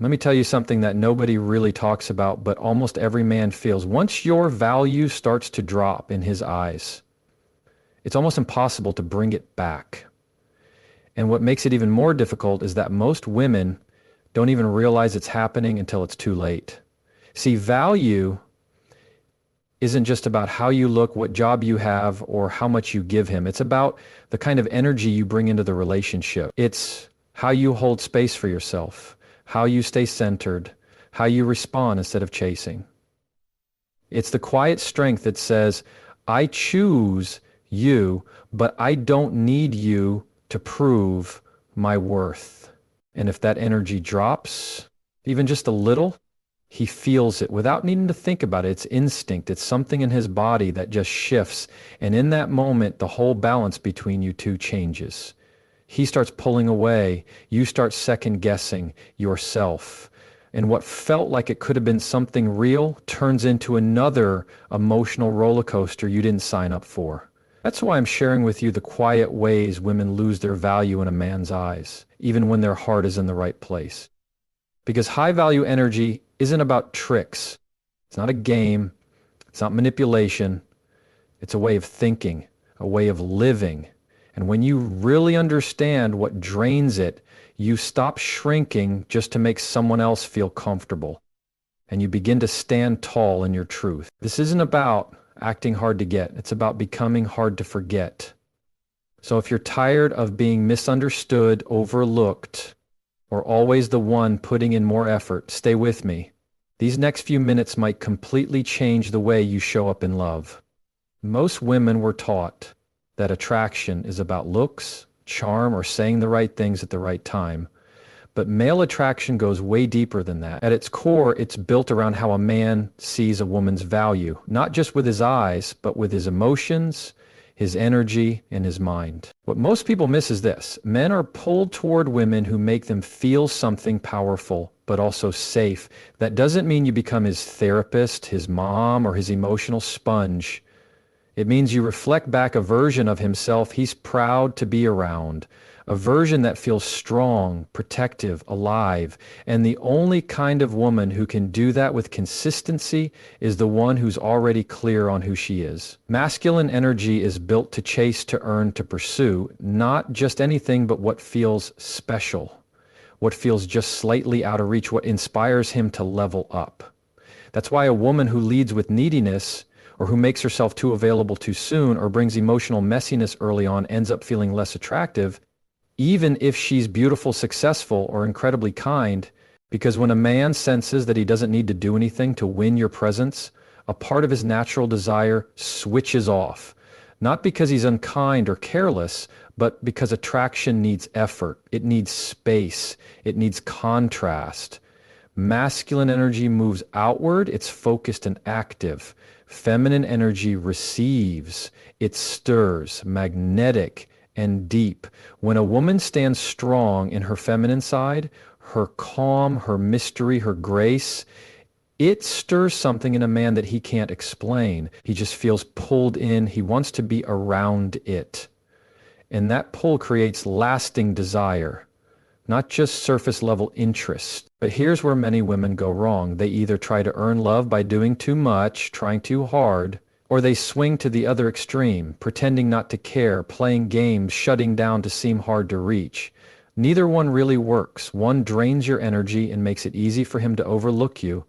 Let me tell you something that nobody really talks about, but almost every man feels. Once your value starts to drop in his eyes, it's almost impossible to bring it back. And what makes it even more difficult is that most women don't even realize it's happening until it's too late. See, value isn't just about how you look, what job you have, or how much you give him. It's about the kind of energy you bring into the relationship. It's how you hold space for yourself, how you stay centered, how you respond instead of chasing. It's the quiet strength that says, I choose you, but I don't need you to prove my worth. And if that energy drops, even just a little, he feels it without needing to think about it. It's instinct. It's something in his body that just shifts. And in that moment, the whole balance between you two changes. He starts pulling away. You start second guessing yourself. And what felt like it could have been something real turns into another emotional roller coaster you didn't sign up for. That's why I'm sharing with you the quiet ways women lose their value in a man's eyes, even when their heart is in the right place. Because high value energy isn't about tricks. It's not a game. It's not manipulation. It's a way of thinking, a way of living. And when you really understand what drains it, you stop shrinking just to make someone else feel comfortable. And you begin to stand tall in your truth. This isn't about acting hard to get. It's about becoming hard to forget. So if you're tired of being misunderstood, overlooked, or always the one putting in more effort, stay with me. These next few minutes might completely change the way you show up in love. Most women were taught that attraction is about looks, charm, or saying the right things at the right time. But male attraction goes way deeper than that. At its core, it's built around how a man sees a woman's value, not just with his eyes, but with his emotions, his energy, and his mind. What most people miss is this. Men are pulled toward women who make them feel something powerful, but also safe. That doesn't mean you become his therapist, his mom, or his emotional sponge. It means you reflect back a version of himself he's proud to be around, a version that feels strong, protective, alive. And the only kind of woman who can do that with consistency is the one who's already clear on who she is. Masculine energy is built to chase, to earn, to pursue, not just anything but what feels special, what feels just slightly out of reach, what inspires him to level up. That's why a woman who leads with neediness, or who makes herself too available too soon, or brings emotional messiness early on, ends up feeling less attractive, even if she's beautiful, successful, or incredibly kind. Because when a man senses that he doesn't need to do anything to win your presence, a part of his natural desire switches off. Not because he's unkind or careless, but because attraction needs effort. It needs space. It needs contrast. Masculine energy moves outward. It's focused and active. Feminine energy receives. It stirs, magnetic and deep. When a woman stands strong in her feminine side, her calm, her mystery, her grace, it stirs something in a man that he can't explain. He just feels pulled in. He wants to be around it. And that pull creates lasting desire, not just surface level interest. But here's where many women go wrong. They either try to earn love by doing too much, trying too hard, or they swing to the other extreme, pretending not to care, playing games, shutting down to seem hard to reach. Neither one really works. One drains your energy and makes it easy for him to overlook you.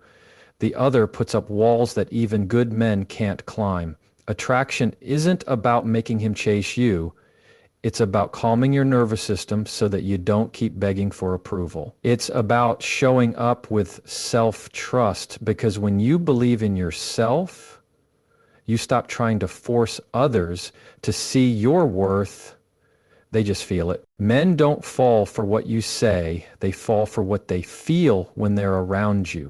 The other puts up walls that even good men can't climb. Attraction isn't about making him chase you. It's about calming your nervous system so that you don't keep begging for approval. It's about showing up with self-trust, because when you believe in yourself, you stop trying to force others to see your worth. They just feel it. Men don't fall for what you say. They fall for what they feel when they're around you.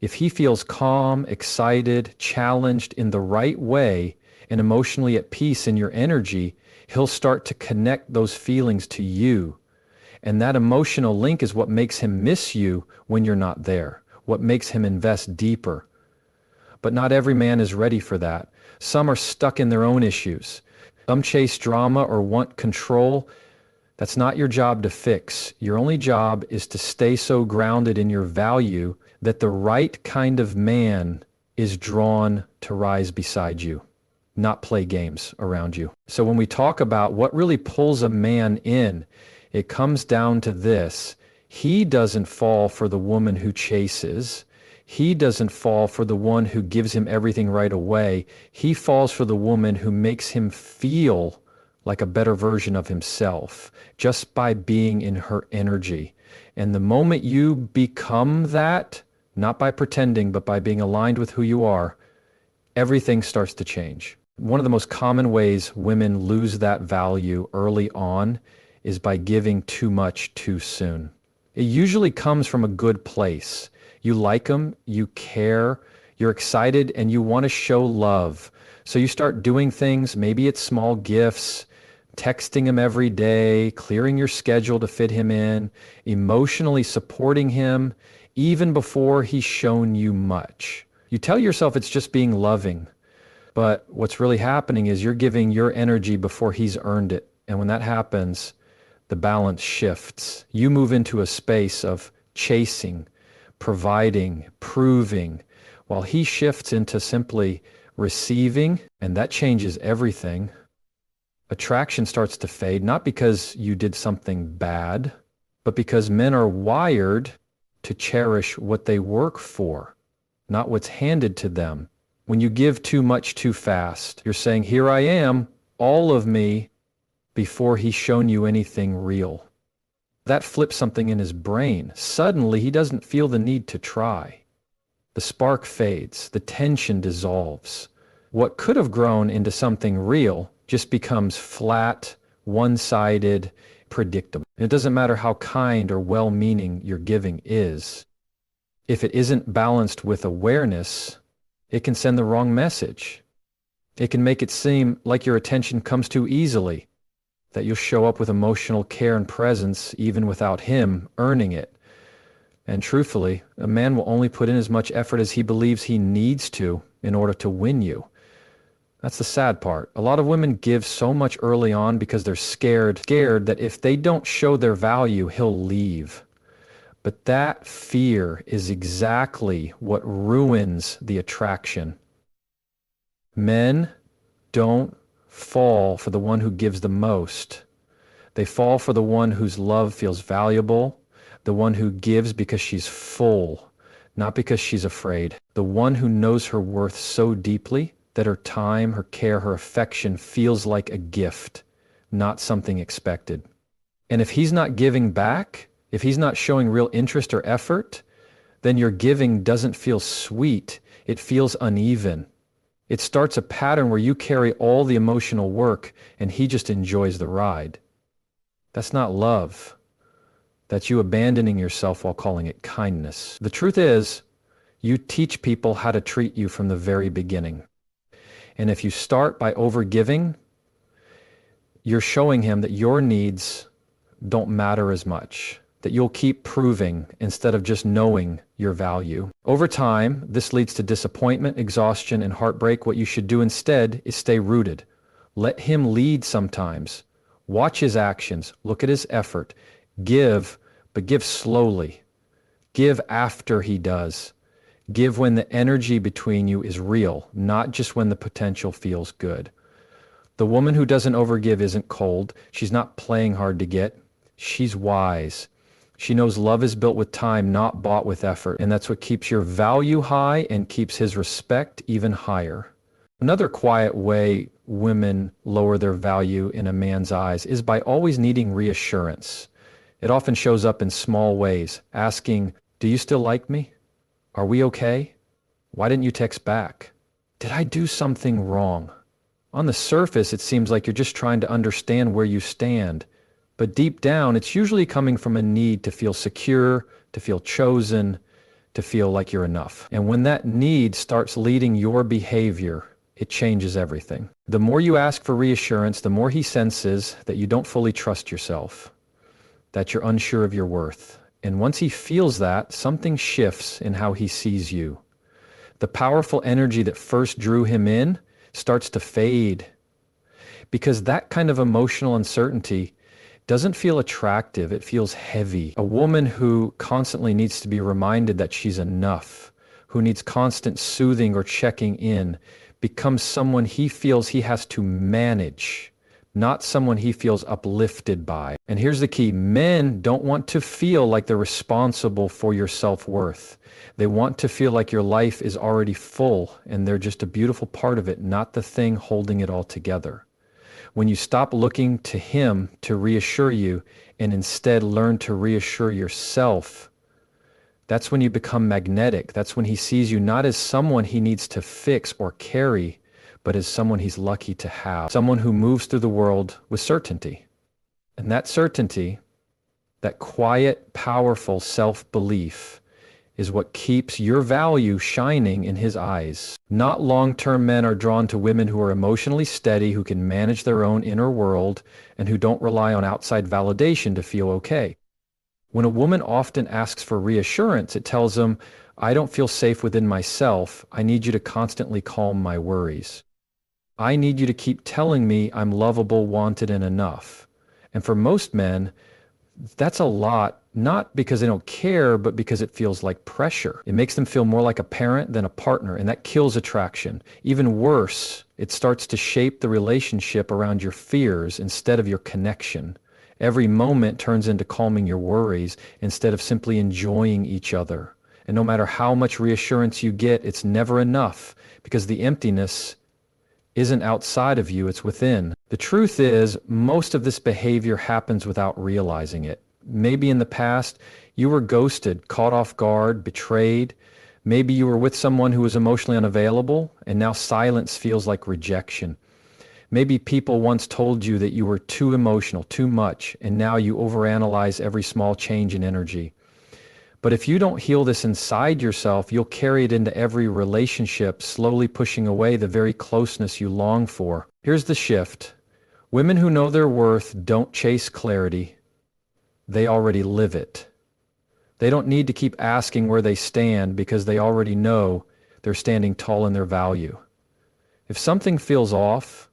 If he feels calm, excited, challenged in the right way, and emotionally at peace in your energy, he'll start to connect those feelings to you. And that emotional link is what makes him miss you when you're not there, what makes him invest deeper. But not every man is ready for that. Some are stuck in their own issues. Some chase drama or want control. That's not your job to fix. Your only job is to stay so grounded in your value that the right kind of man is drawn to rise beside you, not play games around you. So when we talk about what really pulls a man in, it comes down to this. He doesn't fall for the woman who chases. He doesn't fall for the one who gives him everything right away. He falls for the woman who makes him feel like a better version of himself just by being in her energy. And the moment you become that, not by pretending, but by being aligned with who you are, everything starts to change. One of the most common ways women lose that value early on is by giving too much too soon. It usually comes from a good place. You like them, you care, you're excited, and you want to show love. So you start doing things, maybe it's small gifts, texting him every day, clearing your schedule to fit him in, emotionally supporting him, even before he's shown you much. You tell yourself it's just being loving, but what's really happening is you're giving your energy before he's earned it. And when that happens, the balance shifts. You move into a space of chasing, providing, proving, while he shifts into simply receiving, and that changes everything. Attraction starts to fade, not because you did something bad, but because men are wired to cherish what they work for, not what's handed to them. When you give too much too fast, you're saying, here I am, all of me, before he's shown you anything real. That flips something in his brain. Suddenly, he doesn't feel the need to try. The spark fades, the tension dissolves. What could have grown into something real just becomes flat, one-sided, predictable. It doesn't matter how kind or well-meaning your giving is. If it isn't balanced with awareness, it can send the wrong message. It can make it seem like your attention comes too easily, that you'll show up with emotional care and presence even without him earning it. And truthfully, a man will only put in as much effort as he believes he needs to in order to win you. That's the sad part. A lot of women give so much early on because they're scared that if they don't show their value, he'll leave. But that fear is exactly what ruins the attraction. Men don't fall for the one who gives the most. They fall for the one whose love feels valuable, the one who gives because she's full, not because she's afraid, the one who knows her worth so deeply that her time, her care, her affection feels like a gift, not something expected. And if he's not giving back, if he's not showing real interest or effort, then your giving doesn't feel sweet. It feels uneven. It starts a pattern where you carry all the emotional work and he just enjoys the ride. That's not love. That's you abandoning yourself while calling it kindness. The truth is, you teach people how to treat you from the very beginning. And if you start by overgiving, you're showing him that your needs don't matter as much, that you'll keep proving instead of just knowing your value. Over time, this leads to disappointment, exhaustion, and heartbreak. What you should do instead is stay rooted. Let him lead sometimes. Watch his actions. Look at his effort. Give, but give slowly. Give after he does. Give when the energy between you is real, not just when the potential feels good. The woman who doesn't overgive isn't cold. She's not playing hard to get. She's wise. She knows love is built with time, not bought with effort. And that's what keeps your value high and keeps his respect even higher. Another quiet way women lower their value in a man's eyes is by always needing reassurance. It often shows up in small ways, asking, "Do you still like me? Are we okay? Why didn't you text back? Did I do something wrong?" On the surface, it seems like you're just trying to understand where you stand. But deep down, it's usually coming from a need to feel secure, to feel chosen, to feel like you're enough. And when that need starts leading your behavior, it changes everything. The more you ask for reassurance, the more he senses that you don't fully trust yourself, that you're unsure of your worth. And once he feels that, something shifts in how he sees you. The powerful energy that first drew him in starts to fade, because that kind of emotional uncertainty doesn't feel attractive. It feels heavy. A woman who constantly needs to be reminded that she's enough, who needs constant soothing or checking in, becomes someone he feels he has to manage, not someone he feels uplifted by. And here's the key. Men don't want to feel like they're responsible for your self-worth. They want to feel like your life is already full and they're just a beautiful part of it, not the thing holding it all together. When you stop looking to him to reassure you and instead learn to reassure yourself, that's when you become magnetic. That's when he sees you not as someone he needs to fix or carry, but as someone he's lucky to have. Someone who moves through the world with certainty. And that certainty, that quiet, powerful self-belief, is what keeps your value shining in his eyes. Not long-term men are drawn to women who are emotionally steady, who can manage their own inner world, and who don't rely on outside validation to feel okay. When a woman often asks for reassurance, it tells them, I don't feel safe within myself. I need you to constantly calm my worries. I need you to keep telling me I'm lovable, wanted, and enough. And for most men, that's a lot, not because they don't care, but because it feels like pressure. It makes them feel more like a parent than a partner, and that kills attraction. Even worse, it starts to shape the relationship around your fears instead of your connection. Every moment turns into calming your worries instead of simply enjoying each other. And no matter how much reassurance you get, it's never enough because the emptiness isn't outside of you, it's within. The truth is, most of this behavior happens without realizing it. Maybe in the past, you were ghosted, caught off guard, betrayed. Maybe you were with someone who was emotionally unavailable, and now silence feels like rejection. Maybe people once told you that you were too emotional, too much, and now you overanalyze every small change in energy. But if you don't heal this inside yourself, you'll carry it into every relationship, slowly pushing away the very closeness you long for. Here's the shift. Women who know their worth don't chase clarity. They already live it. They don't need to keep asking where they stand because they already know they're standing tall in their value. If something feels off,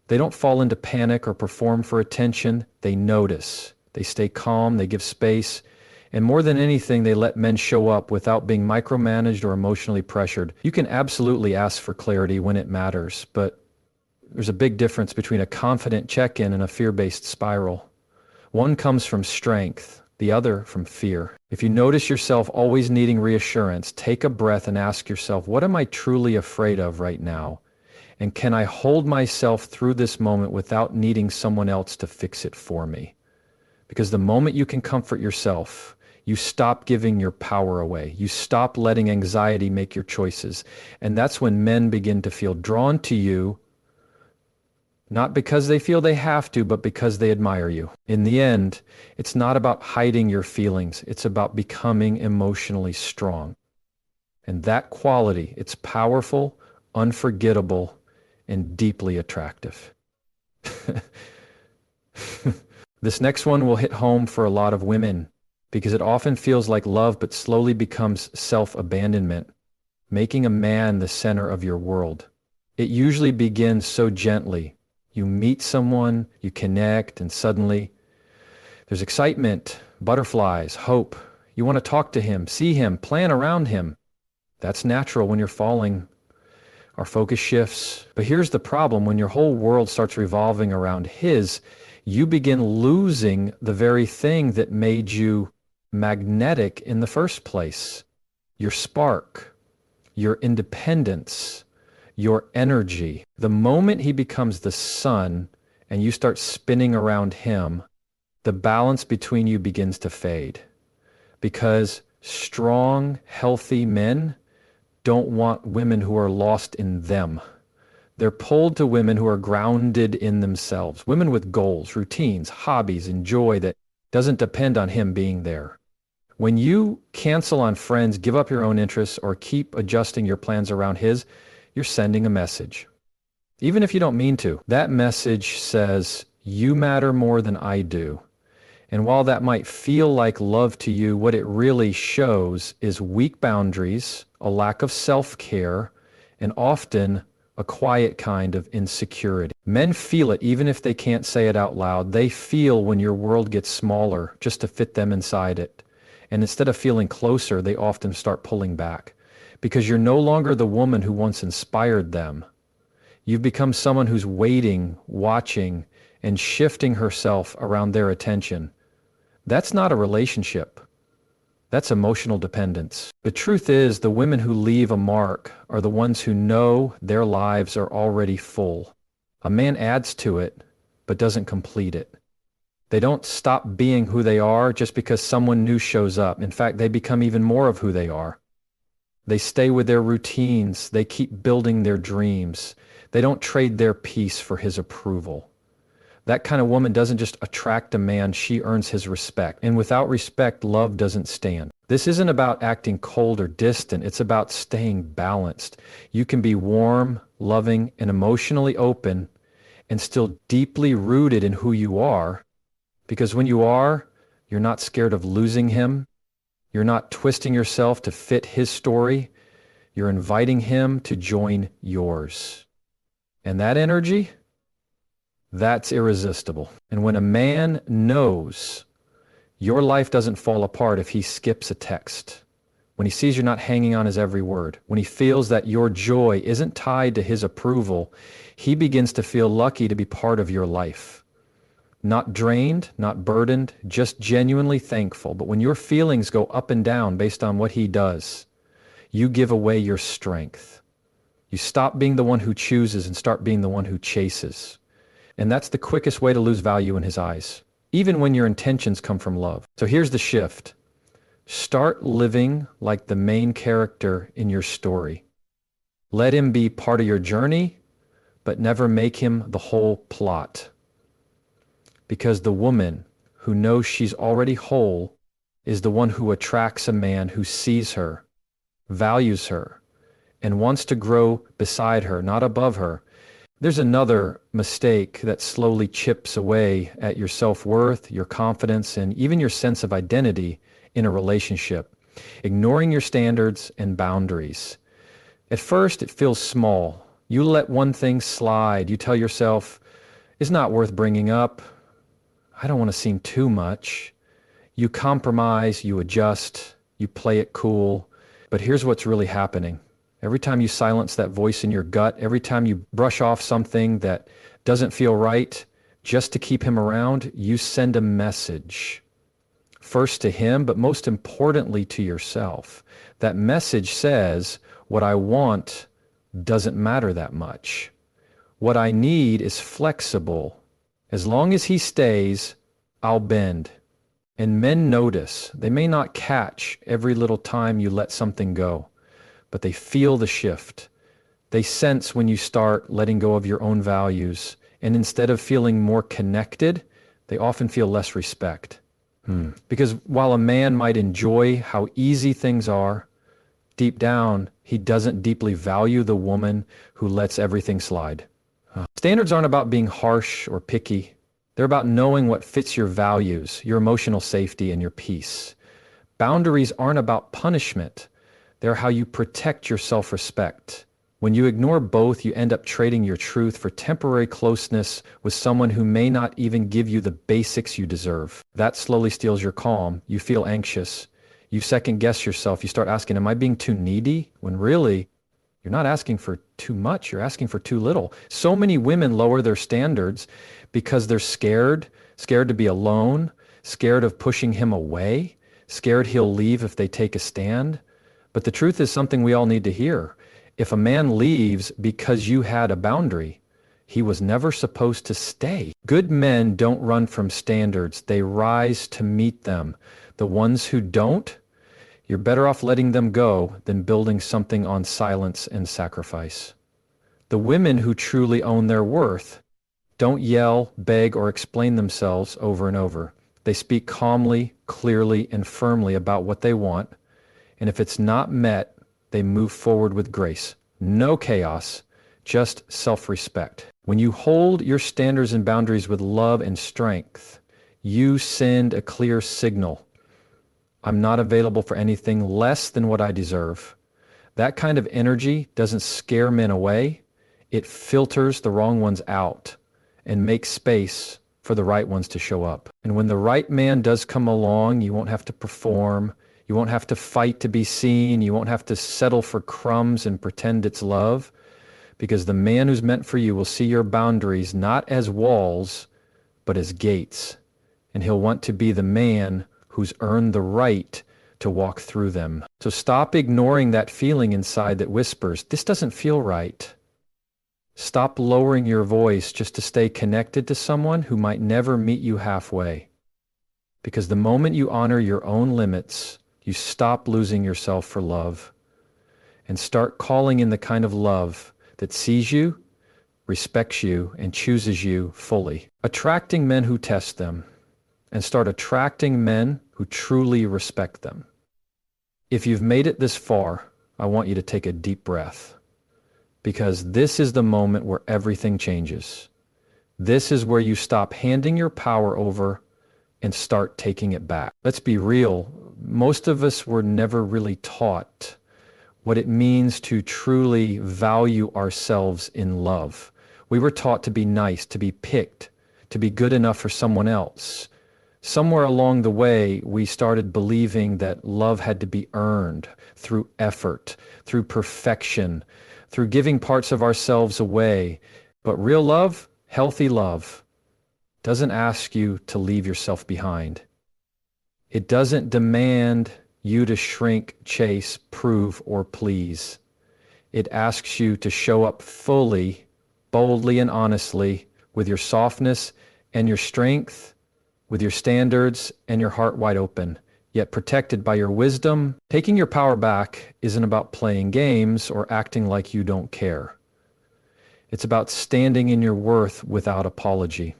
they don't fall into panic or perform for attention. They notice. They stay calm. They give space. And more than anything, they let men show up without being micromanaged or emotionally pressured. You can absolutely ask for clarity when it matters, but there's a big difference between a confident check-in and a fear-based spiral. One comes from strength, the other from fear. If you notice yourself always needing reassurance, take a breath and ask yourself, what am I truly afraid of right now? And can I hold myself through this moment without needing someone else to fix it for me? Because the moment you can comfort yourself, you stop giving your power away. You stop letting anxiety make your choices. And that's when men begin to feel drawn to you, not because they feel they have to, but because they admire you. In the end, it's not about hiding your feelings. It's about becoming emotionally strong. And that quality, it's powerful, unforgettable, and deeply attractive. This next one will hit home for a lot of women because it often feels like love but slowly becomes self-abandonment, making a man the center of your world. It usually begins so gently. You meet someone, you connect, and suddenly there's excitement, butterflies, hope. You want to talk to him, see him, plan around him. That's natural when you're falling. Our focus shifts. But here's the problem. When your whole world starts revolving around his, you begin losing the very thing that made you magnetic in the first place. Your spark, your independence, your energy. The moment he becomes the sun and you start spinning around him, the balance between you begins to fade. Because strong, healthy men don't want women who are lost in them. They're pulled to women who are grounded in themselves, women with goals, routines, hobbies, and joy that doesn't depend on him being there. When you cancel on friends, give up your own interests, or keep adjusting your plans around his, you're sending a message. Even if you don't mean to, that message says, you matter more than I do. And while that might feel like love to you, what it really shows is weak boundaries, a lack of self-care, and often a quiet kind of insecurity. Men feel it even if they can't say it out loud. They feel when your world gets smaller just to fit them inside it. And instead of feeling closer, they often start pulling back because you're no longer the woman who once inspired them. You've become someone who's waiting, watching, and shifting herself around their attention. That's not a relationship. That's emotional dependence. The truth is, the women who leave a mark are the ones who know their lives are already full. A man adds to it, but doesn't complete it. They don't stop being who they are just because someone new shows up. In fact, they become even more of who they are. They stay with their routines. They keep building their dreams. They don't trade their peace for his approval. That kind of woman doesn't just attract a man, she earns his respect. And without respect, love doesn't stand. This isn't about acting cold or distant. It's about staying balanced. You can be warm, loving, and emotionally open and still deeply rooted in who you are. Because when you are, you're not scared of losing him. You're not twisting yourself to fit his story. You're inviting him to join yours. And that energy, that's irresistible. And when a man knows your life doesn't fall apart if he skips a text, when he sees you're not hanging on his every word, when he feels that your joy isn't tied to his approval, he begins to feel lucky to be part of your life. Not drained, not burdened, just genuinely thankful. But when your feelings go up and down based on what he does, you give away your strength. You stop being the one who chooses and start being the one who chases. And that's the quickest way to lose value in his eyes, even when your intentions come from love. So here's the shift. Start living like the main character in your story. Let him be part of your journey, but never make him the whole plot. Because the woman who knows she's already whole is the one who attracts a man who sees her, values her, and wants to grow beside her, not above her. There's another mistake that slowly chips away at your self-worth, your confidence, and even your sense of identity in a relationship. Ignoring your standards and boundaries. At first, it feels small. You let one thing slide. You tell yourself, it's not worth bringing up. I don't want to seem too much. You compromise, you adjust, you play it cool. But here's what's really happening. Every time you silence that voice in your gut, every time you brush off something that doesn't feel right, just to keep him around, you send a message. First to him, but most importantly to yourself. That message says, what I want doesn't matter that much. What I need is flexible. As long as he stays, I'll bend. And men notice. They may not catch every little time you let something go, but they feel the shift. They sense when you start letting go of your own values, and instead of feeling more connected, they often feel less respect. Because while a man might enjoy how easy things are, deep down, he doesn't deeply value the woman who lets everything slide. Standards aren't about being harsh or picky. They're about knowing what fits your values, your emotional safety, and your peace. Boundaries aren't about punishment. They're how you protect your self-respect. When you ignore both, you end up trading your truth for temporary closeness with someone who may not even give you the basics you deserve. That slowly steals your calm. You feel anxious. You second-guess yourself. You start asking, am I being too needy? When really, you're not asking for too much. You're asking for too little. So many women lower their standards because they're scared to be alone, scared of pushing him away, scared he'll leave if they take a stand. But the truth is something we all need to hear. If a man leaves because you had a boundary, he was never supposed to stay. Good men don't run from standards. They rise to meet them. The ones who don't, you're better off letting them go than building something on silence and sacrifice. The women who truly own their worth don't yell, beg, or explain themselves over and over. They speak calmly, clearly, and firmly about what they want. And if it's not met, they move forward with grace. No chaos, just self-respect. When you hold your standards and boundaries with love and strength, you send a clear signal. I'm not available for anything less than what I deserve. That kind of energy doesn't scare men away. It filters the wrong ones out and makes space for the right ones to show up. And when the right man does come along, you won't have to perform. You won't have to fight to be seen. You won't have to settle for crumbs and pretend it's love, because the man who's meant for you will see your boundaries not as walls, but as gates. And he'll want to be the man who's earned the right to walk through them. So stop ignoring that feeling inside that whispers, this doesn't feel right. Stop lowering your voice just to stay connected to someone who might never meet you halfway. Because the moment you honor your own limits, you stop losing yourself for love and start calling in the kind of love that sees you, respects you, and chooses you fully. Attracting men who test them, and start attracting men who truly respect them. If you've made it this far, I want you to take a deep breath, because this is the moment where everything changes. This is where you stop handing your power over and start taking it back. Let's be real. Most of us were never really taught what it means to truly value ourselves in love. We were taught to be nice, to be picked, to be good enough for someone else. Somewhere along the way, we started believing that love had to be earned through effort, through perfection, through giving parts of ourselves away. But real love, healthy love, doesn't ask you to leave yourself behind. It doesn't demand you to shrink, chase, prove, or please. It asks you to show up fully, boldly, and honestly with your softness and your strength, with your standards and your heart wide open, yet protected by your wisdom. Taking your power back isn't about playing games or acting like you don't care. It's about standing in your worth without apology.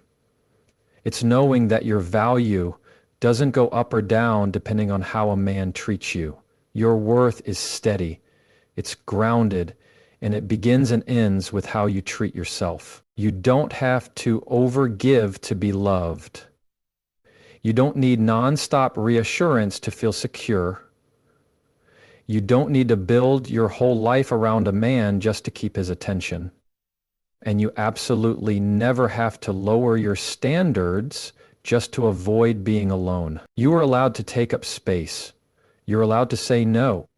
It's knowing that your value doesn't go up or down depending on how a man treats you. Your worth is steady, it's grounded, and it begins and ends with how you treat yourself. You don't have to overgive to be loved. You don't need nonstop reassurance to feel secure. You don't need to build your whole life around a man just to keep his attention. And you absolutely never have to lower your standards just to avoid being alone. You are allowed to take up space. You're allowed to say no.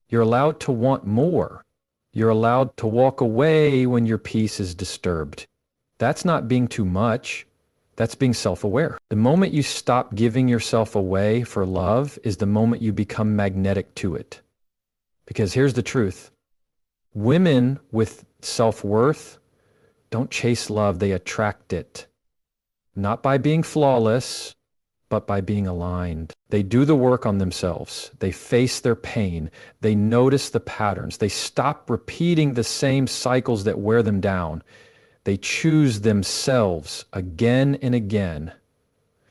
You're allowed to want more. You're allowed to walk away when your peace is disturbed. That's not being too much. That's being self-aware. The moment you stop giving yourself away for love is the moment you become magnetic to it. Because here's the truth. Women with self-worth don't chase love, they attract it. Not by being flawless, but by being aligned. They do the work on themselves. They face their pain. They notice the patterns. They stop repeating the same cycles that wear them down. They choose themselves again and again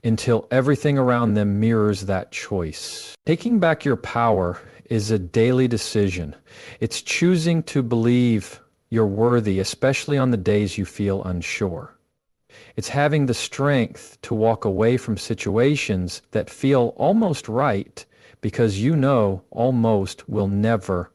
until everything around them mirrors that choice. Taking back your power is a daily decision. It's choosing to believe you're worthy, especially on the days you feel unsure. It's having the strength to walk away from situations that feel almost right because you know almost will never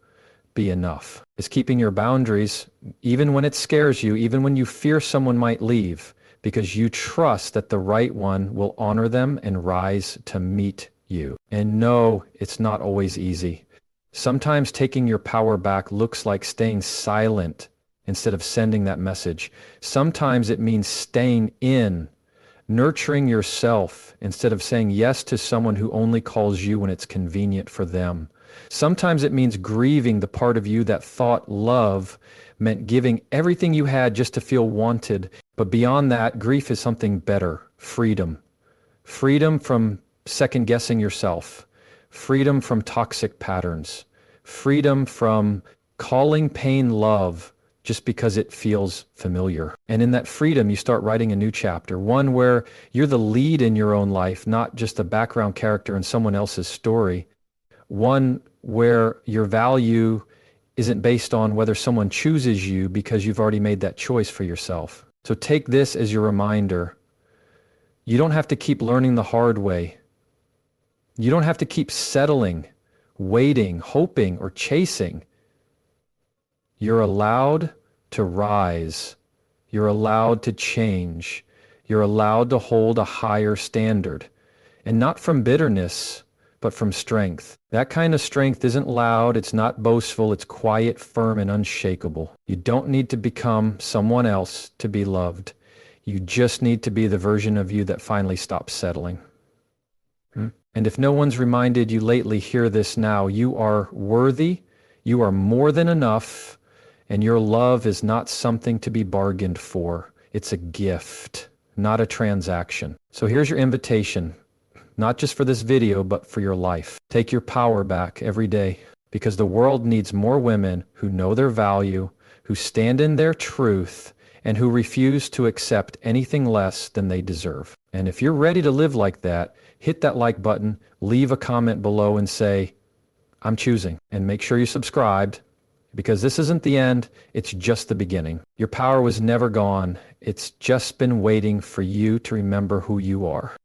be enough. It's keeping your boundaries even when it scares you, even when you fear someone might leave, because you trust that the right one will honor them and rise to meet you. And no, it's not always easy. Sometimes taking your power back looks like staying silent instead of sending that message. Sometimes it means staying in, nurturing yourself instead of saying yes to someone who only calls you when it's convenient for them. Sometimes it means grieving the part of you that thought love meant giving everything you had just to feel wanted. But beyond that, grief is something better. Freedom. Freedom from second-guessing yourself. Freedom from toxic patterns. Freedom from calling pain love just because it feels familiar. And in that freedom, you start writing a new chapter, one where you're the lead in your own life, not just a background character in someone else's story. One where your value isn't based on whether someone chooses you because you've already made that choice for yourself. So take this as your reminder. You don't have to keep learning the hard way. You don't have to keep settling, waiting, hoping, or chasing. You're allowed to rise. You're allowed to change. You're allowed to hold a higher standard. And not from bitterness, but from strength. That kind of strength isn't loud, it's not boastful, it's quiet, firm, and unshakable. You don't need to become someone else to be loved. You just need to be the version of you that finally stops settling. And if no one's reminded you lately, hear this now. You are worthy, you are more than enough, and your love is not something to be bargained for. It's a gift, not a transaction. So here's your invitation, not just for this video, but for your life. Take your power back every day, because the world needs more women who know their value, who stand in their truth, and who refuse to accept anything less than they deserve. And if you're ready to live like that, hit that like button, leave a comment below and say, I'm choosing. And make sure you subscribed, because this isn't the end, it's just the beginning. Your power was never gone. It's just been waiting for you to remember who you are.